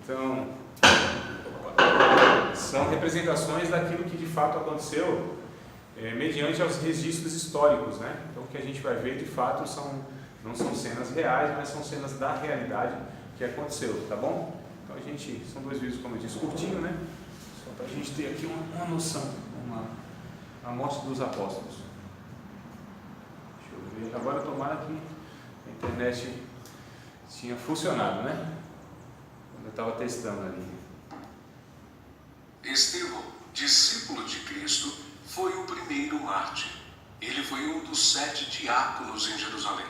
Então, são representações daquilo que de fato aconteceu mediante aos registros históricos, né? Então, o que a gente vai ver de fato não são cenas reais, mas são cenas da realidade que aconteceu, tá bom? Então, são 2 vídeos, como eu disse, curtinho, né? Só para a gente ter aqui uma noção, a morte dos apóstolos. Deixa eu ver, agora tomara que a internet tinha funcionado, né? Eu estava testando ali. Estevão, discípulo de Cristo, foi o primeiro mártir. Ele foi um dos 7 diáconos em Jerusalém.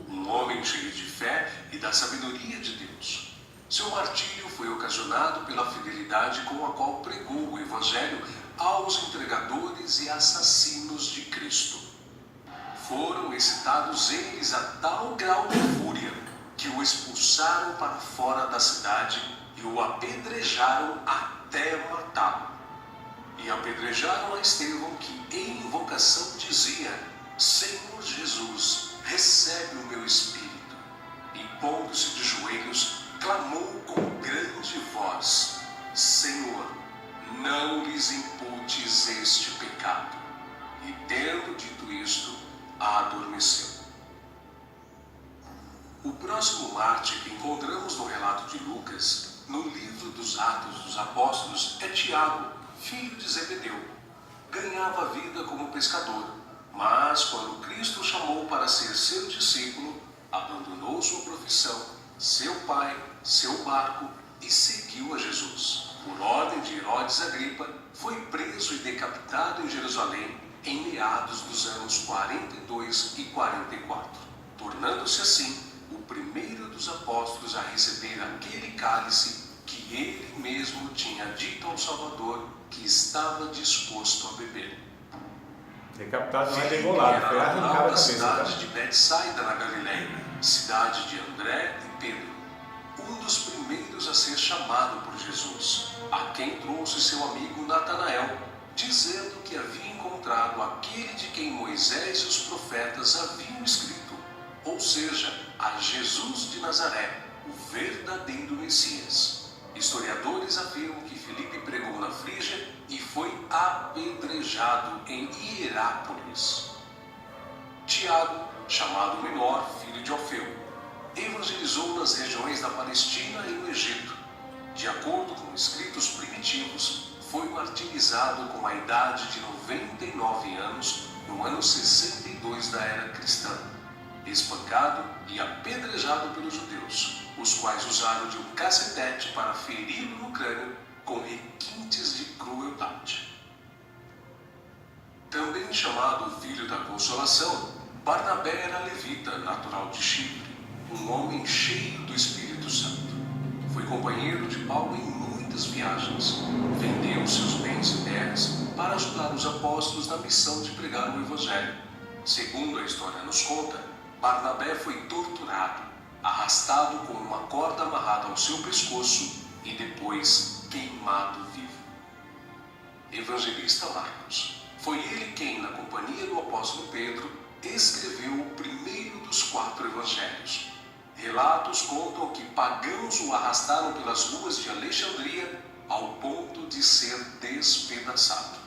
Um homem cheio de fé e da sabedoria de Deus. Seu martírio foi ocasionado pela fidelidade com a qual pregou o Evangelho aos entregadores e assassinos de Cristo. Foram excitados eles a tal grau de fúria que o expulsaram para fora da cidade e o apedrejaram até matá-lo. E apedrejaram a Estevão, que em invocação dizia: Senhor Jesus, recebe o meu espírito. E pondo-se de joelhos, clamou com grande voz: Senhor, não lhes imputes este pecado. E tendo dito isto, adormeceu. O próximo mártir que encontramos no relato de Lucas, no livro dos Atos dos Apóstolos, é Tiago, filho de Zebedeu. Ganhava a vida como pescador, mas quando Cristo o chamou para ser seu discípulo, abandonou sua profissão, seu pai, seu barco e seguiu a Jesus. Por ordem de Herodes Agripa, foi preso e decapitado em Jerusalém em meados dos anos 42 e 44, tornando-se assim o primeiro dos apóstolos a receber aquele cálice que ele mesmo tinha dito ao Salvador que estava disposto a beber. Decapitado não é degolado, foi arrancado a cabeça. Cidade de Betsaida, na Galileia, cidade de André e Pedro, um dos primeiros a ser chamado por Jesus, a quem trouxe seu amigo Natanael, dizendo que havia encontrado aquele de quem Moisés e os profetas haviam escrito, ou seja, a Jesus de Nazaré, o verdadeiro Messias. Historiadores afirmam que Filipe pregou na Frígia e foi apedrejado em Hierápolis. Tiago, chamado Menor, filho de Alfeu, evangelizou nas regiões da Palestina e no Egito. De acordo com escritos primitivos, foi martirizado com a idade de 99 anos no ano 62 da era cristã, espancado e apedrejado pelos judeus, os quais usaram de um cacetete para feri-lo no crânio com requintes de crueldade. Também chamado Filho da Consolação, Barnabé era levita, natural de Chipre, um homem cheio do Espírito Santo. Foi companheiro de Paulo em muitas viagens, vendeu seus bens e terras para ajudar os apóstolos na missão de pregar o Evangelho. Segundo a história nos conta, Barnabé foi torturado, arrastado com uma corda amarrada ao seu pescoço e depois queimado vivo. Evangelista Marcos. Foi ele quem, na companhia do apóstolo Pedro, escreveu o primeiro dos 4 evangelhos. Relatos contam que pagãos o arrastaram pelas ruas de Alexandria ao ponto de ser despedaçado.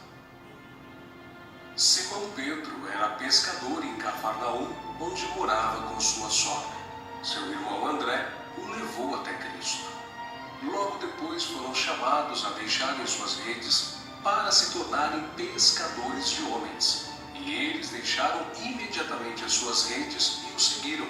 Simão Pedro era pescador em Cafarnaum, onde morava com sua sogra. Seu irmão André o levou até Cristo. Logo depois foram chamados a deixarem suas redes para se tornarem pescadores de homens. E eles deixaram imediatamente as suas redes e o seguiram.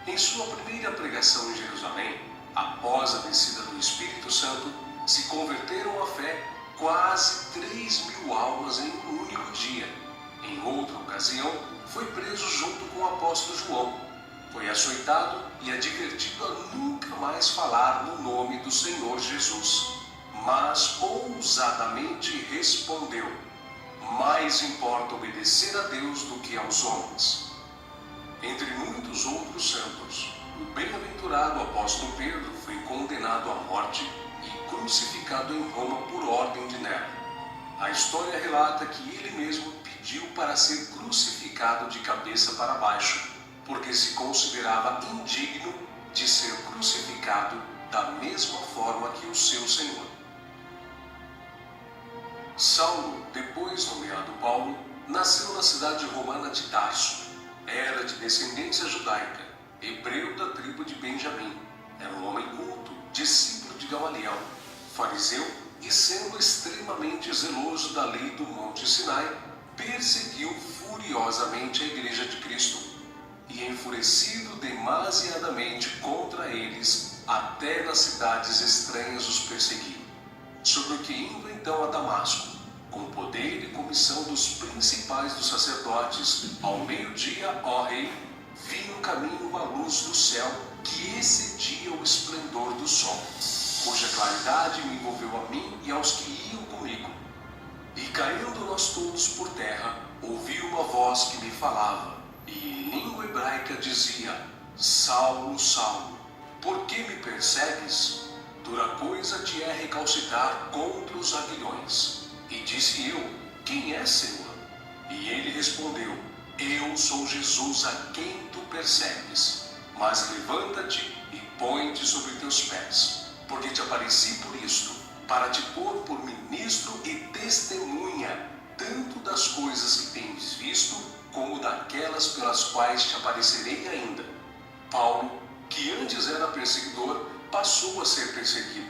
Em sua primeira pregação em Jerusalém, após a descida do Espírito Santo, se converteram à fé quase 3.000 almas em um único dia. Em outra ocasião, foi preso junto com o apóstolo João. Foi açoitado e advertido a nunca mais falar no nome do Senhor Jesus. Mas ousadamente respondeu: mais importa obedecer a Deus do que aos homens. Entre muitos outros santos, o bem-aventurado apóstolo Pedro foi condenado à morte e crucificado em Roma por ordem de Nero. A história relata que ele mesmo pediu para ser crucificado de cabeça para baixo, porque se considerava indigno de ser crucificado da mesma forma que o seu Senhor. Saulo, depois nomeado Paulo, nasceu na cidade romana de Tarso. Era de descendência judaica, hebreu da tribo de Benjamim. Era um homem culto, discípulo de Gamaliel, fariseu e, sendo extremamente zeloso da lei do Monte Sinai, perseguiu furiosamente a Igreja de Cristo e, enfurecido demasiadamente contra eles, até nas cidades estranhas os perseguiu. Sobre o que, indo então a Damasco, com poder e comissão dos principais dos sacerdotes, ao meio-dia, ó rei, vi no caminho uma luz do céu que excedia o esplendor do sol, cuja claridade me envolveu a mim e aos que iam comigo. E caindo nós todos por terra, ouvi uma voz que me falava, e em língua hebraica dizia: Saulo, Saulo, por que me persegues? Dura coisa te é recalcitrar contra os aguilhões. E disse eu: Quem é, Senhor? E ele respondeu: Eu sou Jesus a quem tu persegues. Mas levanta-te e põe-te sobre teus pés, porque te apareci por isto, para te pôr por ministro e testemunha, tanto das coisas que tens visto, como daquelas pelas quais te aparecerei ainda. Paulo, que antes era perseguidor, passou a ser perseguido.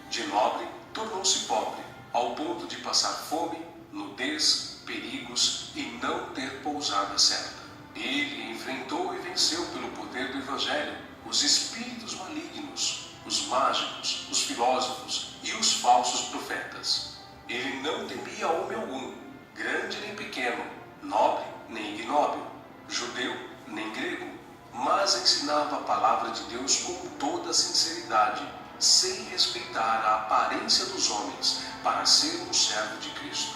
De nobre, tornou-se pobre, ao ponto de passar fome, nudez, perigos e não ter pousada certa. Ele enfrentou e venceu pelo poder do Evangelho os espíritos malignos, os mágicos, os filósofos e os falsos profetas. Ele não temia homem algum, grande nem pequeno, nobre nem ignóbil, judeu nem grego, mas ensinava a palavra de Deus com toda a sinceridade, sem respeitar a aparência dos homens, para ser um servo de Cristo.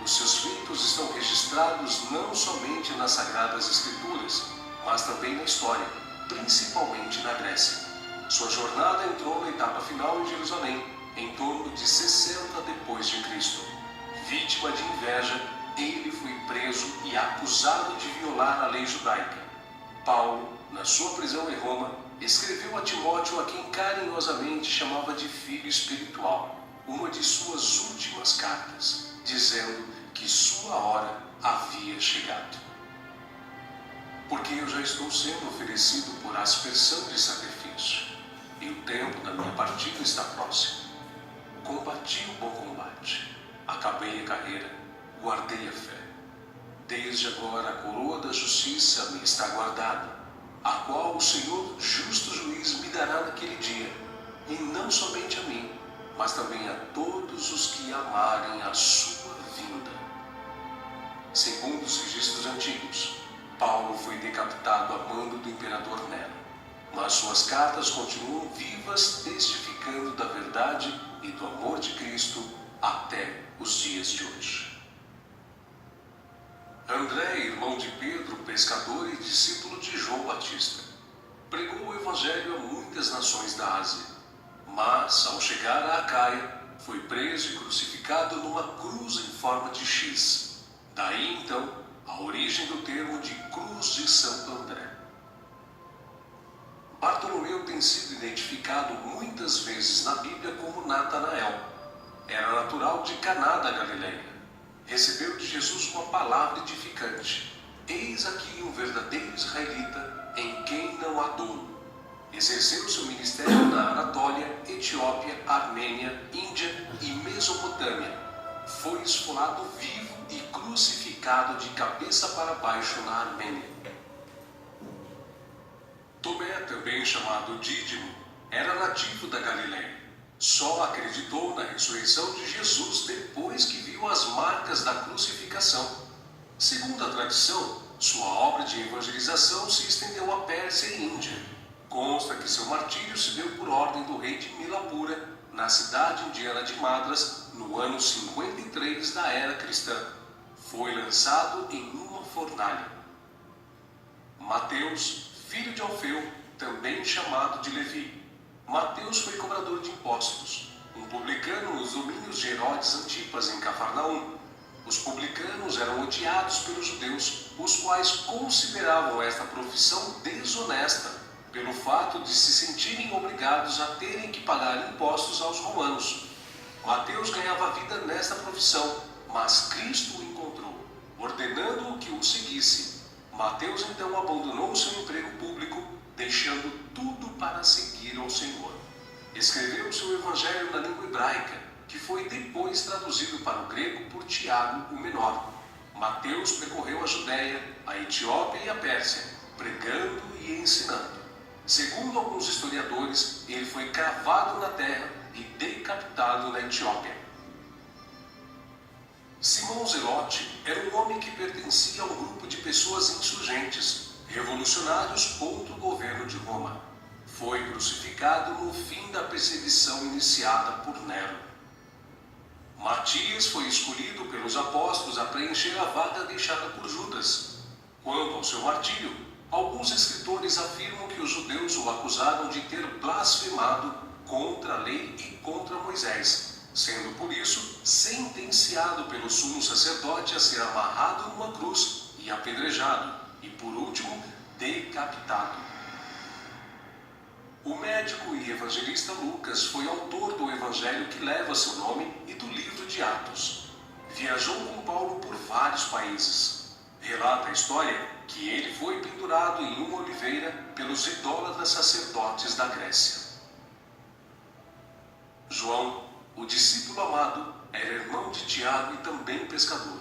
Os seus feitos estão registrados não somente nas Sagradas Escrituras, mas também na história, principalmente na Grécia. Sua jornada entrou na etapa final em Jerusalém, em torno de 60 depois de Cristo. Vítima de inveja, ele foi preso e acusado de violar a lei judaica. Paulo, na sua prisão em Roma, escreveu a Timóteo, a quem carinhosamente chamava de filho espiritual, uma de suas últimas cartas, dizendo que sua hora havia chegado. Porque eu já estou sendo oferecido por aspersão de sacrifício, e o tempo da minha partida está próximo. Combati o bom combate, acabei a carreira, guardei a fé. Desde agora a coroa da justiça me está guardada, a qual o Senhor, justo juiz, me dará naquele dia, e não somente a mim, mas também a todos os que amarem a sua vinda. Segundo os registros antigos, Paulo foi decapitado a mando do imperador Nero, mas suas cartas continuam vivas, testificando da verdade e do amor de Cristo até os dias de hoje. André, irmão de Pedro, pescador e discípulo de João Batista, pregou o Evangelho a muitas nações da Ásia, mas, ao chegar a Acaia, foi preso e crucificado numa cruz em forma de X. Daí, então, a origem do termo de Cruz de Santo André. Bartolomeu tem sido identificado muitas vezes na Bíblia como Natanael. Era natural de Caná da Galileia. Recebeu de Jesus uma palavra edificante. Eis aqui um verdadeiro israelita, em quem não há dolo. Exerceu seu ministério na Anatólia, Etiópia, Armênia, Índia e Mesopotâmia. Foi esfolado vivo e crucificado de cabeça para baixo na Armênia. Tomé, também chamado Dídimo, era nativo da Galileia. Só acreditou na ressurreição de Jesus depois que viu as marcas da crucificação. Segundo a tradição, sua obra de evangelização se estendeu à Pérsia e Índia. Consta que seu martírio se deu por ordem do rei de Milapura, na cidade indiana de Madras, no ano 53 da era cristã. Foi lançado em uma fornalha. Mateus, filho de Alfeu, também chamado de Levi. Mateus foi cobrador de impostos, um publicano nos domínios de Herodes Antipas, em Cafarnaum. Os publicanos eram odiados pelos judeus, os quais consideravam esta profissão desonesta, pelo fato de se sentirem obrigados a terem que pagar impostos aos romanos. Mateus ganhava vida nesta profissão, mas Cristo o encontrou, ordenando-o que o seguisse. Mateus então abandonou seu emprego público, deixando tudo para seguir ao Senhor. Escreveu seu evangelho na língua hebraica, que foi depois traduzido para o grego por Tiago, o menor. Mateus percorreu a Judéia, a Etiópia e a Pérsia, pregando e ensinando. Segundo alguns historiadores, ele foi cravado na terra e decapitado na Etiópia. Simão Zelote era um homem que pertencia a um grupo de pessoas insurgentes, revolucionários contra o governo de Roma. Foi crucificado no fim da perseguição iniciada por Nero. Matias foi escolhido pelos apóstolos a preencher a vaga deixada por Judas. Quanto ao seu martírio, alguns escritores afirmam que os judeus o acusaram de ter blasfemado contra a lei e contra Moisés, sendo por isso sentenciado pelo sumo sacerdote a ser amarrado numa cruz e apedrejado, e por último, decapitado. O médico e evangelista Lucas foi autor do evangelho que leva seu nome e do livro de Atos. Viajou com Paulo por vários países. Relata a história que ele foi pendurado em uma oliveira pelos idólatras sacerdotes da Grécia. João, o discípulo amado, era irmão de Tiago e também pescador.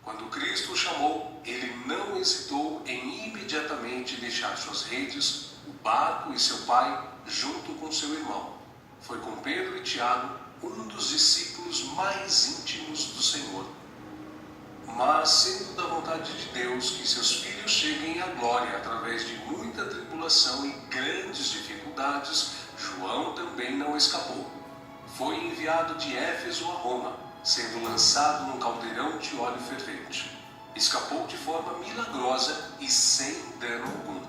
Quando Cristo o chamou, ele não hesitou em imediatamente deixar suas redes, o barco e seu pai, junto com seu irmão. Foi com Pedro e Tiago, um dos discípulos mais íntimos do Senhor. Mas, sendo da vontade de Deus que seus filhos cheguem à glória através de muita tribulação e grandes dificuldades, João também não escapou. Foi enviado de Éfeso a Roma, sendo lançado num caldeirão de óleo fervente. Escapou de forma milagrosa e sem dano algum.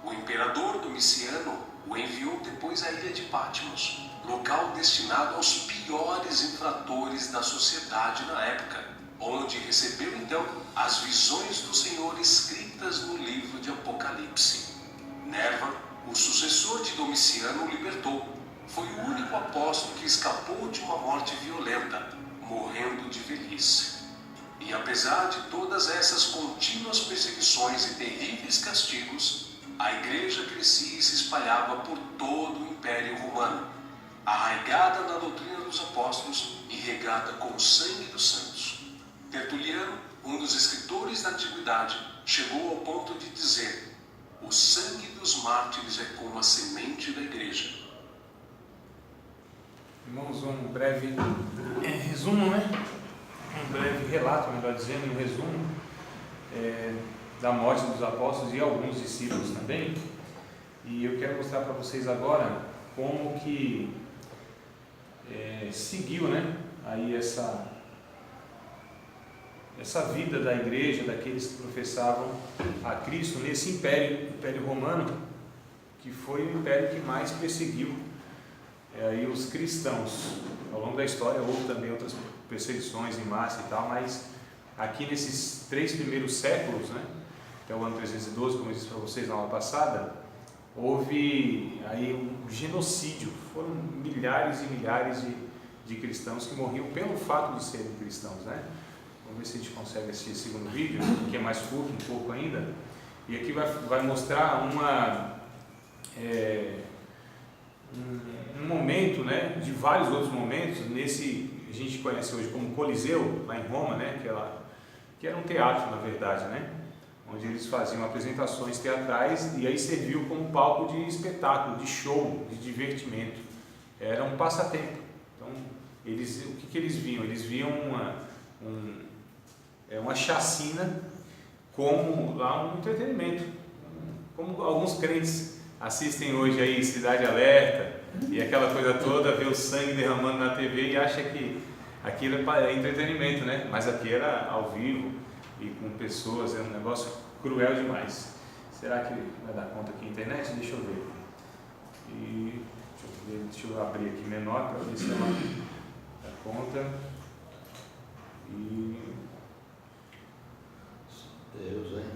O imperador Domiciano o enviou depois à ilha de Patmos, local destinado aos piores infratores da sociedade na época, onde recebeu então as visões do Senhor escritas no livro de Apocalipse. Nerva, o sucessor de Domiciano, o libertou. Foi o único apóstolo que escapou de uma morte violenta, morrendo de velhice. E apesar de todas essas contínuas perseguições e terríveis castigos, a igreja crescia e se espalhava por todo o Império Romano, arraigada na doutrina dos apóstolos e regada com o sangue dos santos. Tertuliano, um dos escritores da antiguidade, chegou ao ponto de dizer: o sangue dos mártires é como a semente da igreja. Irmãos, um breve resumo, né? Um breve relato, melhor dizendo, um resumo da morte dos apóstolos e alguns discípulos também. E eu quero mostrar para vocês agora como que seguiu, né? Aí essa vida da igreja, daqueles que professavam a Cristo nesse império romano, que foi o império que mais perseguiu aí os cristãos. Ao longo da história houve também outras perseguições em massa e tal, mas aqui nesses 3 primeiros séculos, né, até o ano 312, como eu disse para vocês na aula passada, houve aí um genocídio. Foram milhares e milhares de cristãos que morriam pelo fato de serem cristãos, né? Vamos ver se a gente consegue assistir esse segundo vídeo, que é mais curto um pouco ainda. E aqui vai mostrar um momento, né, de vários outros momentos, nesse a gente conhece hoje como Coliseu, lá em Roma, né, que era um teatro, na verdade, né, onde eles faziam apresentações teatrais e aí serviu como palco de espetáculo, de show, de divertimento. Era um passatempo. Então, o que eles viam? Eles viam uma chacina como lá um entretenimento, como alguns crentes assistem hoje aí Cidade Alerta e aquela coisa toda, vê o sangue derramando na TV e acha que aquilo é entretenimento, né? Mas aqui era ao vivo e com pessoas, é um negócio cruel demais. Será que vai dar conta aqui a internet? Deixa eu ver. Deixa eu abrir aqui menor para ver se ela dá conta. Deus, hein?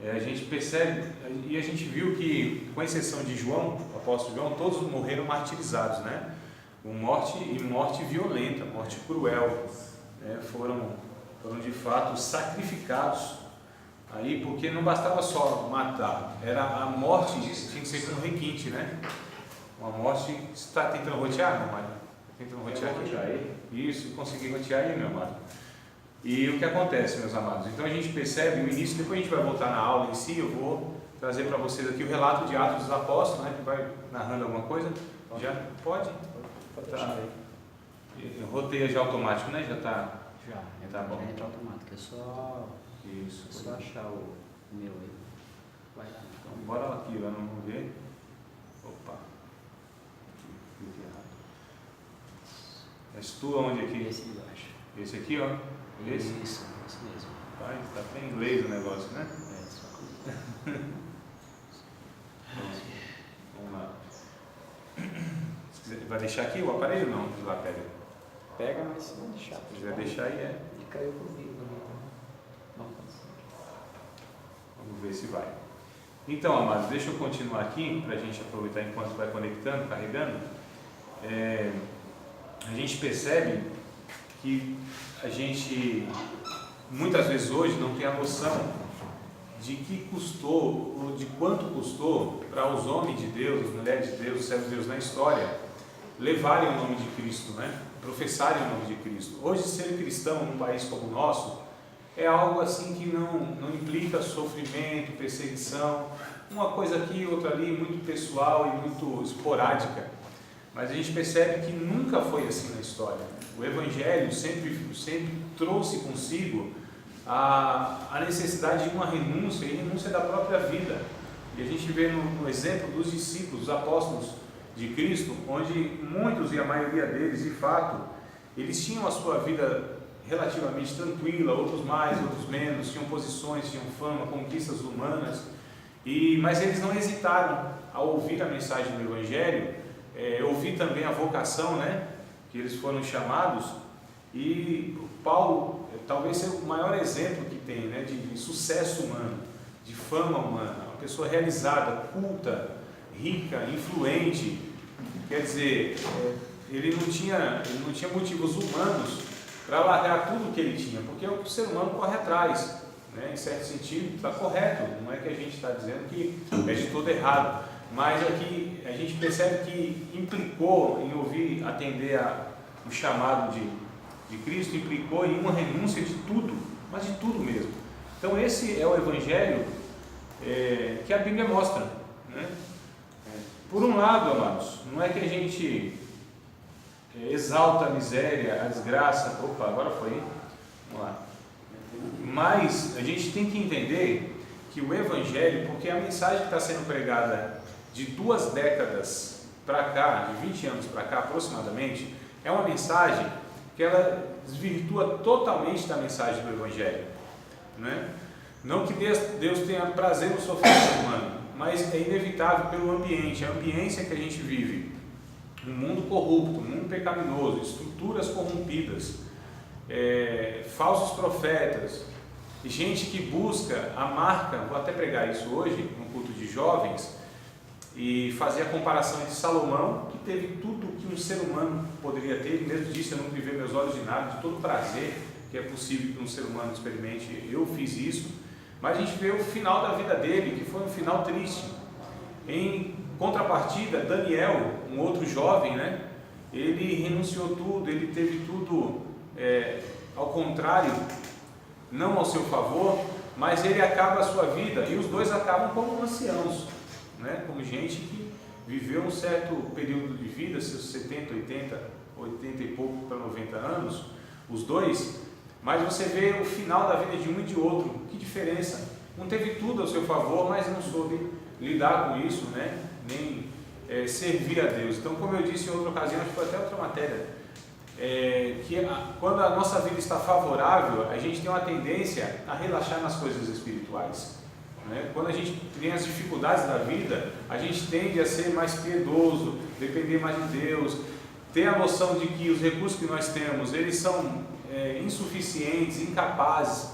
a gente percebe e a gente viu que, com exceção de João, o apóstolo João, todos morreram martirizados, né? Morte violenta, morte cruel, né? Foram de fato sacrificados aí, porque não bastava só matar, a morte tinha que ser com requinte, né? Uma morte. Você está tentando rotear, meu amado? Tentando rotear aqui? Isso, consegui rotear aí, meu amado. E o que acontece, meus amados? Então a gente percebe o início, depois a gente vai voltar na aula em si, eu vou trazer para vocês aqui o relato de Atos dos Apóstolos, né? Que vai narrando alguma coisa. Já pode? Pode Tá. deixar aí. Roteia já automático, né? Já está. Já, Tá bom. é automático, Isso. é só achar o meu aí. Vai lá. Então bora lá aqui, vamos ver. Opa. Clique errado. És tu aonde aqui? Esse embaixo. Esse aqui, ó. Esse? Isso mesmo. Pai, está até em inglês o negócio, né? É, só Vamos lá. Se quiser, vai deixar aqui o aparelho ou não? De lá pega. pega, mas se não deixar. Se quiser deixar aí, é. E caiu comigo ali, então. Vamos fazer. Vamos ver se vai. Então, amados, deixa eu continuar aqui para a gente aproveitar enquanto vai conectando, carregando. A gente percebe que a gente muitas vezes hoje não tem a noção de que custou, ou de quanto custou para os homens de Deus, as mulheres de Deus, os servos de Deus na história, levarem o nome de Cristo, né? Professarem o nome de Cristo. Hoje, ser cristão num país como o nosso é algo assim que não implica sofrimento, perseguição, uma coisa aqui, outra ali, muito pessoal e muito esporádica. Mas a gente percebe que nunca foi assim na história. O Evangelho sempre trouxe consigo a necessidade de uma renúncia, e renúncia da própria vida. E a gente vê no exemplo dos discípulos, dos apóstolos de Cristo, onde muitos, e a maioria deles, de fato, eles tinham a sua vida relativamente tranquila, outros mais, outros menos, tinham posições, tinham fama, conquistas humanas, mas eles não hesitaram ao ouvir a mensagem do Evangelho, ouvir também a vocação, né, que eles foram chamados. E Paulo talvez seja o maior exemplo que tem, né, de sucesso humano, de fama humana, uma pessoa realizada, culta, rica, influente. Quer dizer, ele não tinha motivos humanos para largar tudo que ele tinha, porque o ser humano corre atrás, né? Em certo sentido está correto, não é que a gente está dizendo que é de todo errado, mas aqui a gente percebe que implicou em ouvir, atender o chamado de Cristo, implicou em uma renúncia de tudo, mas de tudo mesmo. Então esse é o Evangelho que a Bíblia mostra, né? Por um lado, amados, não é que a gente exalta a miséria, a desgraça, opa, agora foi, vamos lá, mas a gente tem que entender que o Evangelho, porque a mensagem que está sendo pregada de 2 décadas para cá, de 20 anos para cá aproximadamente, é uma mensagem que ela desvirtua totalmente da mensagem do Evangelho, né? Não que Deus tenha prazer no sofrimento humano, mas é inevitável pelo ambiente, a ambiência que a gente vive, um mundo corrupto, um mundo pecaminoso, estruturas corrompidas, falsos profetas, gente que busca a marca. Vou até pregar isso hoje no culto de jovens e fazer a comparação entre Salomão, que teve tudo que um ser humano poderia ter, ele mesmo disse: eu não privei meus olhos de nada, de todo prazer que é possível que um ser humano experimente, eu fiz isso. Mas a gente vê o final da vida dele, que foi um final triste. Em contrapartida, Daniel, um outro jovem, né? Ele renunciou tudo, ele teve tudo ao contrário, não ao seu favor, mas ele acaba a sua vida, e os dois acabam como anciãos, né? Como gente que viveu um certo período de vida, seus 70, 80 e pouco para 90 anos, os dois. Mas você vê o final da vida de um e de outro, que diferença. Um teve tudo ao seu favor, mas não soube lidar com isso, né? Nem servir a Deus. Então, como eu disse em outra ocasião, acho que foi até outra matéria, quando a nossa vida está favorável, a gente tem uma tendência a relaxar nas coisas espirituais, né? Quando a gente tem as dificuldades da vida, a gente tende a ser mais piedoso, depender mais de Deus, ter a noção de que os recursos que nós temos, eles são insuficientes, incapazes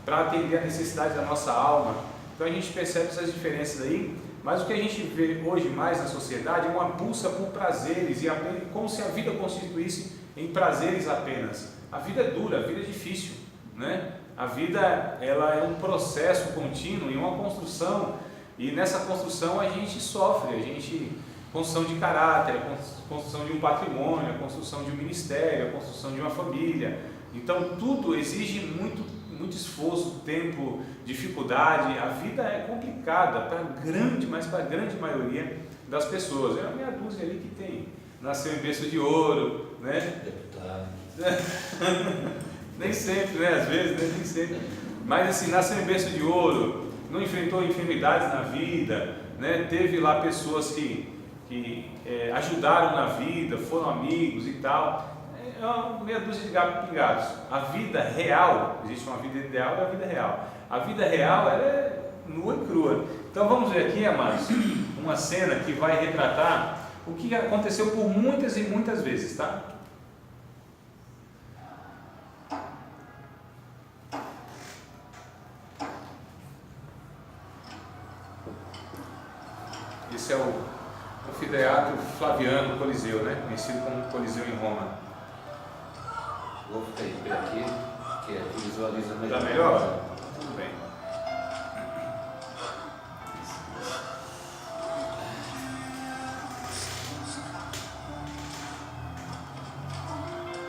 para atender a necessidade da nossa alma. Então a gente percebe essas diferenças aí, mas o que a gente vê hoje mais na sociedade é uma busca por prazeres, e como se a vida constituísse em prazeres apenas. A vida é dura, a vida é difícil, né? A vida, ela é um processo contínuo e uma construção, e nessa construção a gente sofre, construção de caráter, a construção de um patrimônio, a construção de um ministério, a construção de uma família. Então tudo exige muito esforço, tempo, dificuldade. A vida é complicada mas para a grande maioria das pessoas. É uma meia dúzia ali que nasceu em berço de ouro, né? Deputado. Nem sempre, né? Às vezes, né? Nem sempre. Mas assim, nasceu em berço de ouro, não enfrentou enfermidades na vida, né? Teve lá pessoas que ajudaram na vida, foram amigos e tal. É uma meia dúzia de gatos pingados. A vida real, existe uma vida ideal e a vida real. A vida real, ela é nua e crua. Então vamos ver aqui, amados, uma cena que vai retratar o que aconteceu por muitas e muitas vezes, tá? Esse é o anfiteatro Flaviano Coliseu, né? Conhecido como Coliseu em Roma. Vou ficar de pé aqui, que aqui visualiza melhor. Tá melhor? Tudo bem.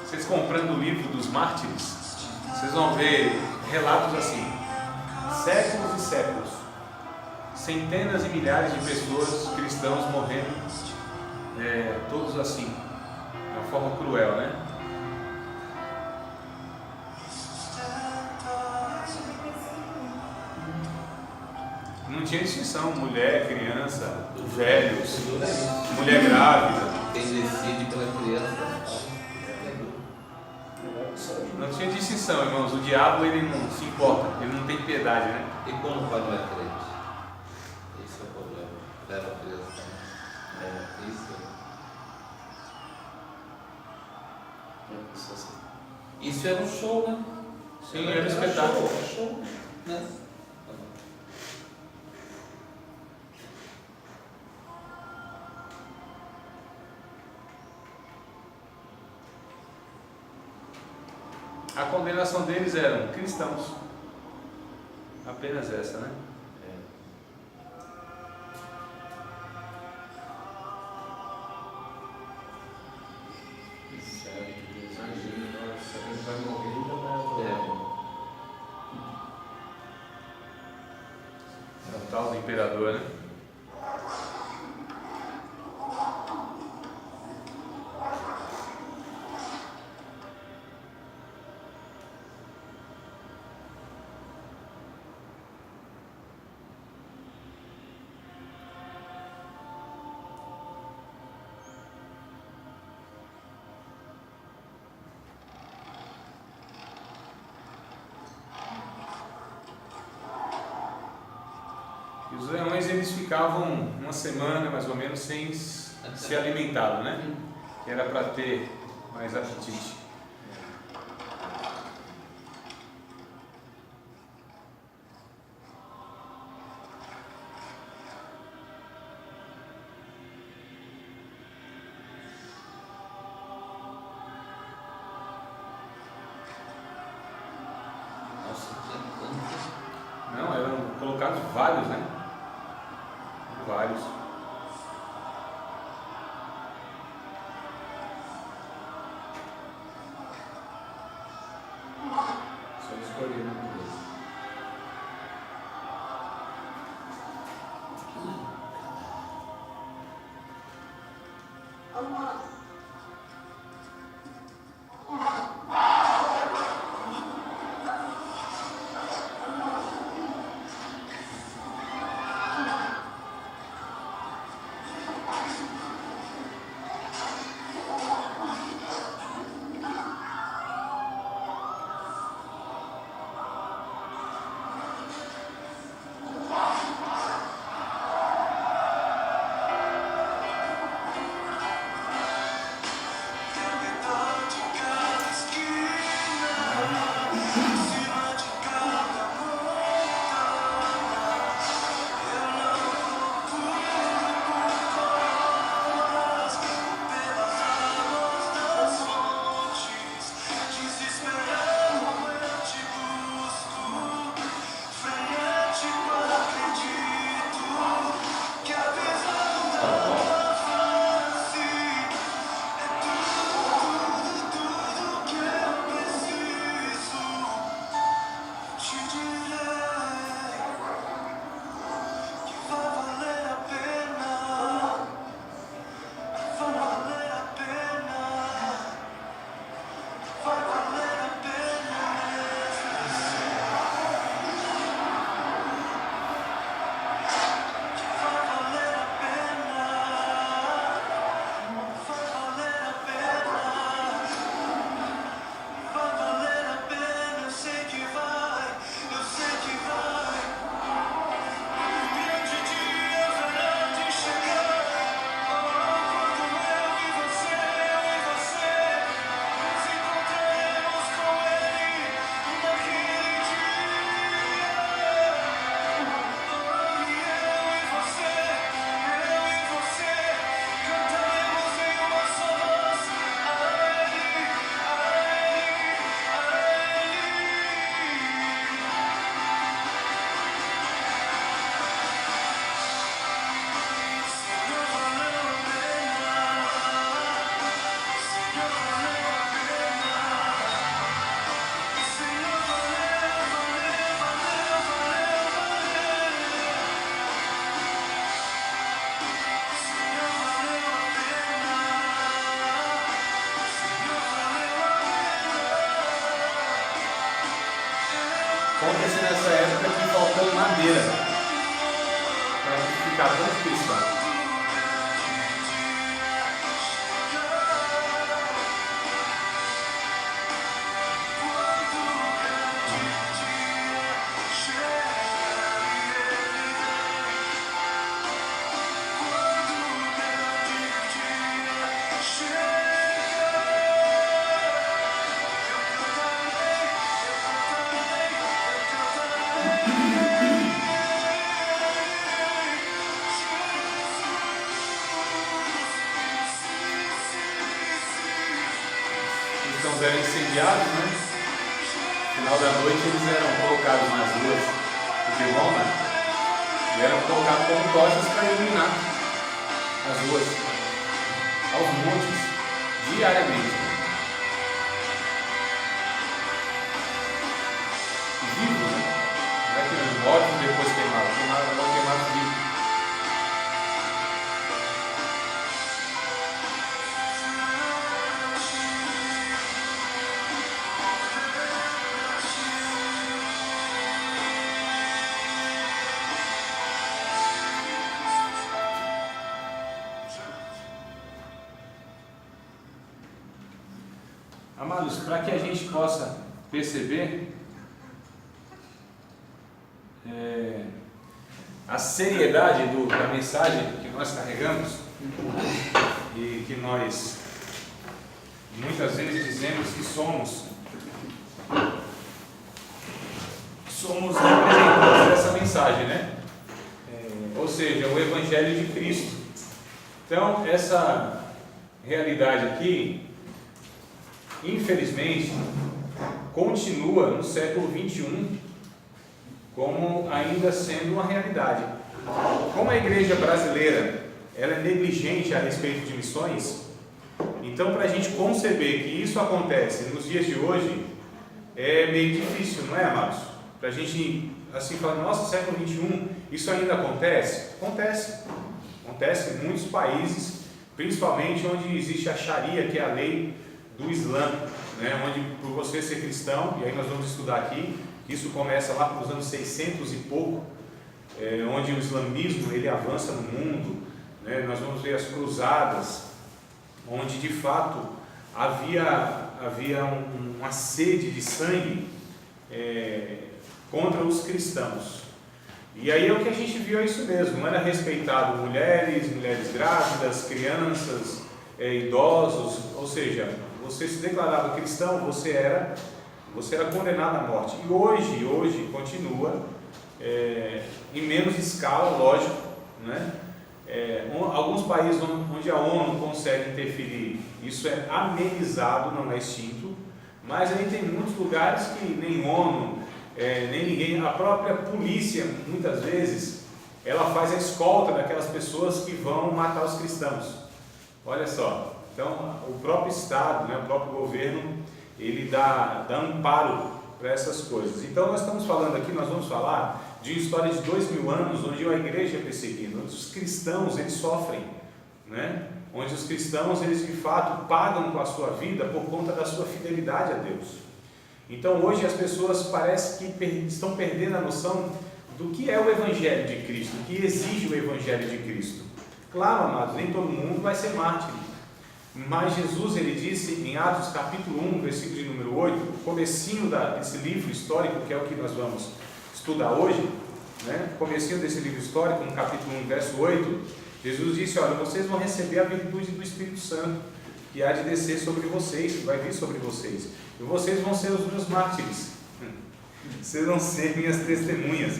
Vocês comprando o livro dos mártires, vocês vão ver relatos assim, séculos e séculos, centenas e milhares de pessoas, cristãos morrendo, todos assim, de uma forma cruel, né? Não tinha distinção, mulher, criança, velhos, mulher grávida. Quem decide pela criança. Não tinha distinção, irmãos. O diabo, ele não se importa, ele não tem piedade, né? E quando o pai não é crente? Esse é o problema. Leva a criança também. Isso era um show, né? Sim, era um espetáculo. Show, né? A condenação deles eram cristãos. Apenas essa, né? É o tal do imperador, né? E os leões, eles ficavam uma semana mais ou menos sem se alimentar, né? Que era para ter mais apetite. Nossa, tinha tanto. Não, eram colocados vários, né? Vários. Só escolher uma coisa. nessa época que faltou madeira para ficar tanto cristão. Eram incendiados, né? No final da noite eles eram colocados nas ruas de Roma e eram colocados como tochas para iluminar as ruas, aos montes, diariamente. Vivo, né? Não é que mortos depois queimados, queimados vivos. Amados, para que a gente possa perceber a seriedade da mensagem que nós carregamos e que nós muitas vezes dizemos que somos representantes dessa mensagem, né? Ou seja, o Evangelho de Cristo. Então, essa realidade aqui, infelizmente, continua no século XXI como ainda sendo uma realidade. Como a igreja brasileira ela é negligente a respeito de missões, então para a gente conceber que isso acontece nos dias de hoje é meio difícil, não é, amados? Para a gente assim falar, nossa, século XXI, isso ainda acontece? Acontece em muitos países, principalmente onde existe a Sharia, que é a lei do Islã, né? Onde por você ser cristão, e aí nós vamos estudar aqui, isso começa lá para os anos 600 e pouco, onde o islamismo ele avança no mundo, né? Nós vamos ver as cruzadas, onde de fato havia uma sede de sangue contra os cristãos. E aí é o que a gente viu, é isso mesmo, não era respeitado mulheres grávidas, crianças, idosos, ou seja, você se declarava cristão, você era condenado à morte. E hoje continua em menos escala, lógico, né? Alguns países onde a ONU consegue interferir, isso é amenizado, não é extinto, mas aí tem muitos lugares que nem ONU, nem ninguém, a própria polícia, muitas vezes, ela faz a escolta daquelas pessoas que vão matar os cristãos. Olha só, então o próprio Estado, né, o próprio governo, ele dá amparo para essas coisas. Então nós estamos falando aqui, nós vamos falar de uma história de 2000 anos, onde a igreja é perseguida, onde os cristãos eles sofrem, né? Onde os cristãos eles de fato pagam com a sua vida por conta da sua fidelidade a Deus. Então hoje as pessoas parecem que estão perdendo a noção do que é o Evangelho de Cristo, o que exige o Evangelho de Cristo. Claro, amados, nem todo mundo vai ser mártir, mas Jesus ele disse em Atos capítulo 1, versículo de número 8, o comecinho desse livro histórico, que é o que nós vamos estudar hoje, né? Comecinho desse livro histórico, no capítulo 1, verso 8, Jesus disse, olha, vocês vão receber a virtude do Espírito Santo, que há de descer sobre vocês, que vai vir sobre vocês, e vocês vão ser os meus mártires, vocês vão ser minhas testemunhas,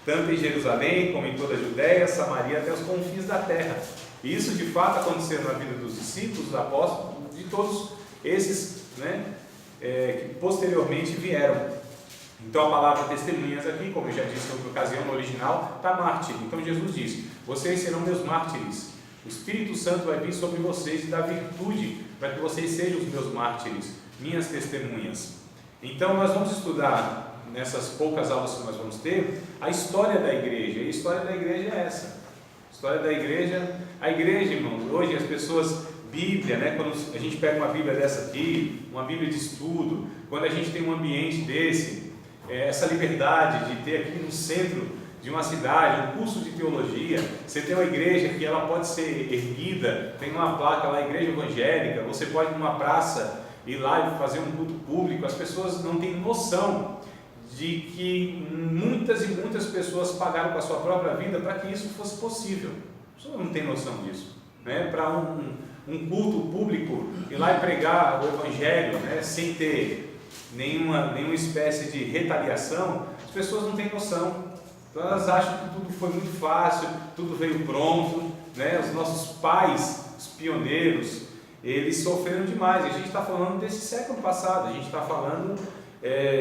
tanto em Jerusalém, como em toda a Judéia, Samaria, até os confins da terra. E isso de fato aconteceu na vida dos discípulos, dos apóstolos, de todos esses, né, que posteriormente vieram. Então a palavra testemunhas aqui, como eu já disse em outra ocasião, no original, está mártir. Então Jesus disse, vocês serão meus mártires. O Espírito Santo vai vir sobre vocês e dar virtude para que vocês sejam os meus mártires, minhas testemunhas. Então nós vamos estudar, nessas poucas aulas que nós vamos ter, a história da igreja. E a história da igreja é essa. A história da igreja, a igreja, irmãos, hoje as pessoas, Bíblia, né? Quando a gente pega uma Bíblia dessa aqui, uma Bíblia de estudo, quando a gente tem um ambiente desse, essa liberdade de ter aqui no centro de uma cidade um curso de teologia, você tem uma igreja que ela pode ser erguida, tem uma placa lá, igreja evangélica, você pode ir numa praça, ir lá e fazer um culto público. As pessoas não têm noção de que muitas e muitas pessoas pagaram com a sua própria vida para que isso fosse possível. As pessoas não têm noção disso, né? Para um culto público ir lá e pregar o evangelho, né? Sem ter nenhuma espécie de retaliação, as pessoas não têm noção. Então elas acham que tudo foi muito fácil, tudo veio pronto, né? Os nossos pais, os pioneiros, eles sofreram demais. A gente está falando desse século passado, a gente está falando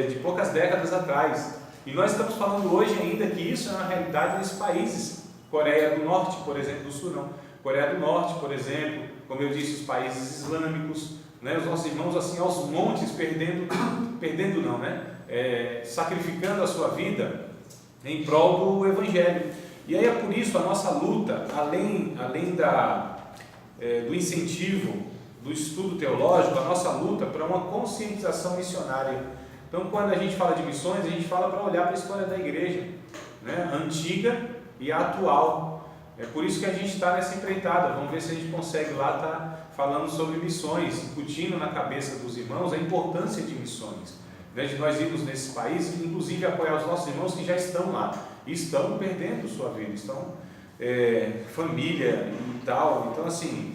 de poucas décadas atrás. E nós estamos falando hoje ainda que isso é uma realidade nesses países. Coreia do Norte, por exemplo, do Sul não. Coreia do Norte, por exemplo, como eu disse, os países islâmicos, né? Os nossos irmãos assim aos montes, sacrificando a sua vida em prol do Evangelho. E aí é por isso a nossa luta, além do incentivo do estudo teológico, a nossa luta para uma conscientização missionária. Então, quando a gente fala de missões, a gente fala para olhar para a história da igreja, né? Antiga e atual. É por isso que a gente está nessa empreitada. Vamos ver se a gente consegue lá estar falando sobre missões, incutindo na cabeça dos irmãos a importância de missões, né? De nós irmos nesses países, inclusive apoiar os nossos irmãos que já estão lá, e estão perdendo sua vida, estão família e tal. Então, assim,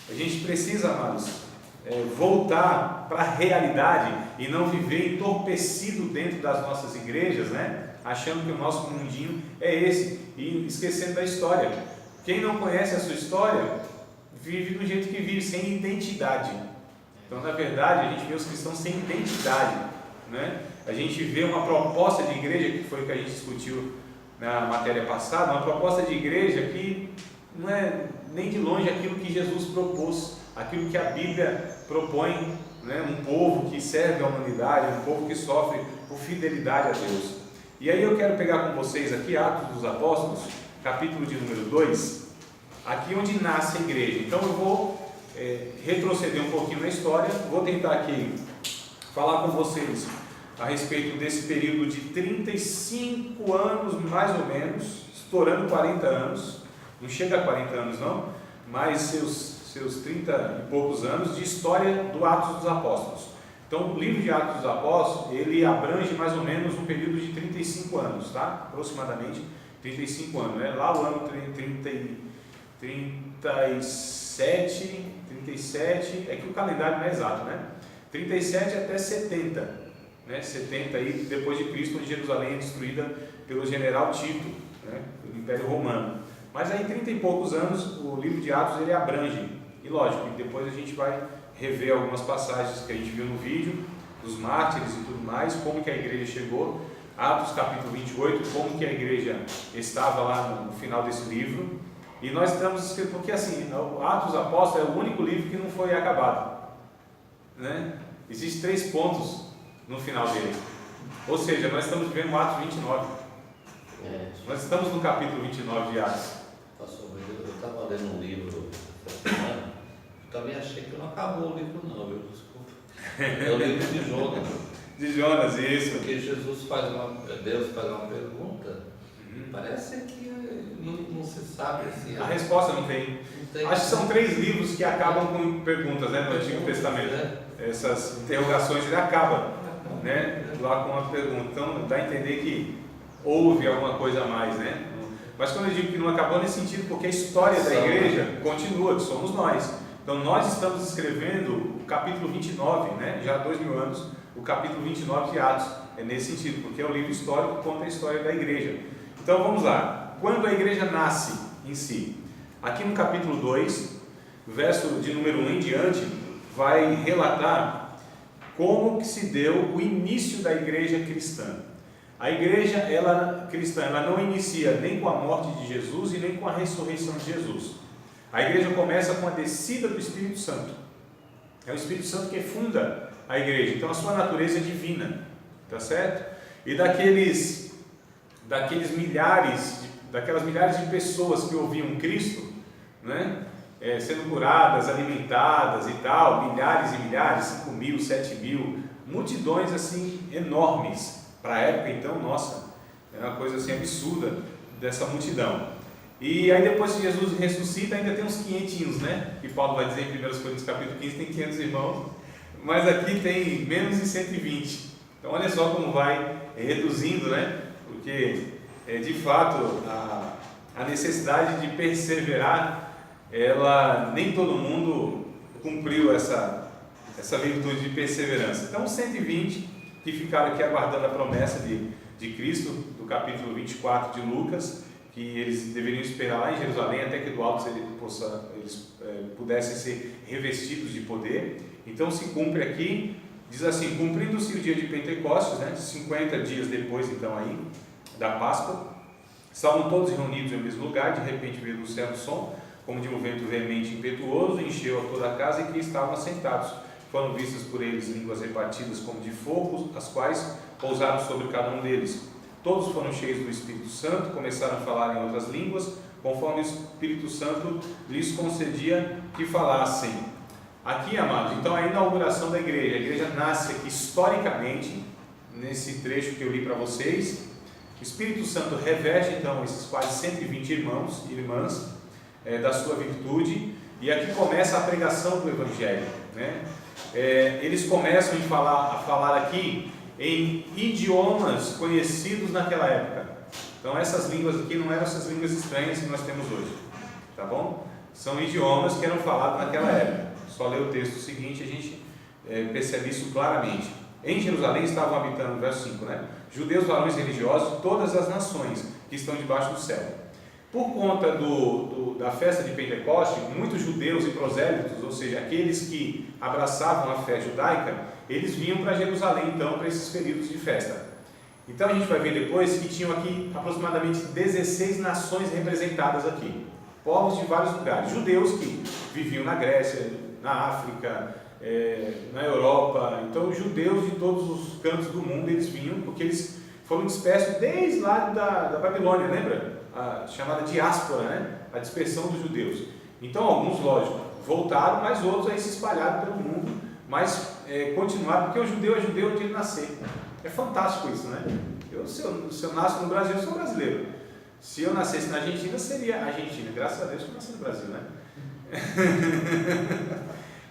a gente precisa, amados, voltar para a realidade e não viver entorpecido dentro das nossas igrejas, né? Achando que o nosso mundinho é esse e esquecendo da história. Quem não conhece a sua história vive do jeito que vive, sem identidade. Então, na verdade, a gente vê os cristãos sem identidade, né? A gente vê uma proposta de igreja, que foi o que a gente discutiu na matéria passada, uma proposta de igreja que não é nem de longe aquilo que Jesus propôs, aquilo que a Bíblia propõe, né? Um povo que serve a humanidade, um povo que sofre por fidelidade a Deus. E aí eu quero pegar com vocês aqui Atos dos Apóstolos, capítulo de número 2, aqui onde nasce a igreja. Então eu vou retroceder um pouquinho na história, vou tentar aqui falar com vocês a respeito desse período de 35 anos, mais ou menos, estourando 40 anos, não chega a 40 anos não, mas seus 30 e poucos anos de história do Atos dos Apóstolos. Então, o livro de Atos dos Apóstolos, ele abrange mais ou menos um período de 35 anos, tá? Aproximadamente 35 anos, né? Lá o ano 37, é que o calendário não é exato, né? 37 até 70, né? 70 aí, depois de Cristo, onde Jerusalém é destruída pelo general Tito, né? Pelo Império Romano. Mas aí, 30 e poucos anos, o livro de Atos, ele abrange. E lógico, depois a gente vai rever algumas passagens que a gente viu no vídeo, dos mártires e tudo mais, como que a igreja chegou, Atos capítulo 28, como que a igreja estava lá no final desse livro. E nós estamos, porque assim, o Atos dos Apóstolos é o único livro que não foi acabado, né? Existem 3 pontos no final dele, ou seja, nós estamos vivendo o Atos 29, nós estamos no capítulo 29 de Atos. Pastor, eu estava lendo um livro essa semana, eu também achei que não acabou o livro não, viu? Desculpa. É o livro de Jonas. De Jonas, isso. Porque Deus faz uma pergunta, parece que não se sabe assim. A resposta não tem. Acho que são 3 livros que acabam com perguntas, né, no Antigo Testamento. Essas interrogações, ele acaba, né, lá com uma pergunta. Então dá a entender que houve alguma coisa a mais, né? Mas quando eu digo que não acabou, nesse sentido, porque a história da igreja continua, que somos nós. Então nós estamos escrevendo o capítulo 29, né, já há 2000 anos, o capítulo 29 de Atos. É nesse sentido, porque é um livro histórico que conta a história da igreja. Então vamos lá. Quando a igreja nasce em si, aqui no capítulo 2, verso de número 1 em diante, vai relatar como que se deu o início da igreja cristã. A igreja cristã, ela não inicia nem com a morte de Jesus e nem com a ressurreição de Jesus. A igreja começa com a descida do Espírito Santo. É o Espírito Santo que funda a igreja, então a sua natureza é divina, tá certo? E daquelas milhares de pessoas que ouviam Cristo, né? Sendo curadas, alimentadas e tal, milhares e milhares, 5.000, 7.000, multidões assim enormes, para a época, então, nossa, é uma coisa assim absurda dessa multidão. E aí depois que Jesus ressuscita, ainda tem uns 500, né? Que Paulo vai dizer em 1 Coríntios capítulo 15, tem 500 irmãos, mas aqui tem menos de 120. Então olha só como vai reduzindo, né? Porque de fato a necessidade de perseverar, ela nem todo mundo cumpriu essa virtude de perseverança. Então 120 que ficaram aqui aguardando a promessa de Cristo, do capítulo 24 de Lucas, que eles deveriam esperar lá em Jerusalém até que do alto eles pudessem ser revestidos de poder. Então se cumpre aqui, diz assim: cumprindo-se o dia de Pentecostes, né, 50 dias depois então aí da Páscoa, estavam todos reunidos no mesmo lugar. De repente veio do céu um som, como de um vento veemente e impetuoso, encheu a toda a casa em que estavam assentados. Foram vistas por eles línguas repartidas como de fogo, as quais pousaram sobre cada um deles. Todos foram cheios do Espírito Santo, começaram a falar em outras línguas, conforme o Espírito Santo lhes concedia que falassem. Aqui, amados, então a inauguração da igreja. A igreja nasce aqui historicamente, nesse trecho que eu li para vocês. O Espírito Santo reveste então esses quase 120 irmãos e irmãs da sua virtude, e aqui começa a pregação do Evangelho, né? Eles começam a falar aqui em idiomas conhecidos naquela época. Então essas línguas aqui não eram essas línguas estranhas que nós temos hoje, tá bom? São idiomas que eram falados naquela época. Só ler o texto seguinte a gente percebe isso claramente. Em Jerusalém estavam habitando, verso 5, né? Judeus, varões religiosos de todas as nações que estão debaixo do céu. Por conta da festa de Pentecostes, muitos judeus e prosélitos, ou seja, aqueles que abraçavam a fé judaica, eles vinham para Jerusalém então para esses períodos de festa. Então a gente vai ver depois que tinham aqui aproximadamente 16 nações representadas aqui, povos de vários lugares, judeus que viviam na Grécia, na África, na Europa. Então judeus de todos os cantos do mundo eles vinham, porque eles foram dispersos desde lá da Babilônia, lembra? A chamada diáspora, né? A dispersão dos judeus. Então alguns, lógico, voltaram, mas outros aí se espalharam pelo mundo, mas continuaram, porque o judeu é judeu onde ele nascer. É fantástico isso, né? Se eu nasço no Brasil, eu sou brasileiro. Se eu nascesse na Argentina, seria Argentina. Graças a Deus que eu nasci no Brasil, né?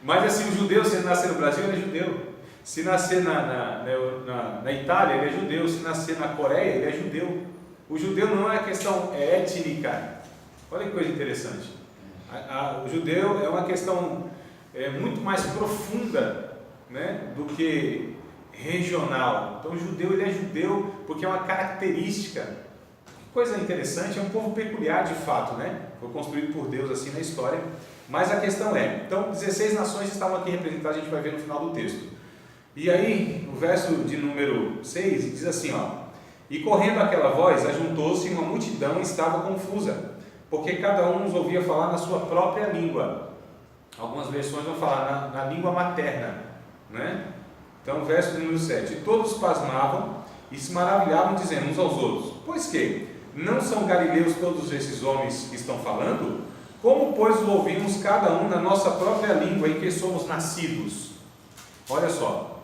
Mas assim, o judeu, se ele nascer no Brasil, ele é judeu. Se nascer na Itália, ele é judeu. Se nascer na Coreia, ele é judeu. O judeu não é questão étnica. Olha que coisa interessante. O judeu é uma questão muito mais profunda, né, do que regional. Então o judeu ele é judeu porque é uma característica. Que coisa interessante, é um povo peculiar de fato, né? Foi construído por Deus assim na história. Mas a questão então 16 nações estavam aqui representadas, a gente vai ver no final do texto. E aí, o verso de número 6 diz assim, ó: e correndo aquela voz, ajuntou-se uma multidão e estava confusa, porque cada um os ouvia falar na sua própria língua. Algumas versões vão falar na língua materna, né? Então, verso de número 7: e todos pasmavam e se maravilhavam, dizendo uns aos outros: pois que? Não são galileus todos esses homens que estão falando? Como, pois, o ouvimos cada um na nossa própria língua em que somos nascidos? Olha só: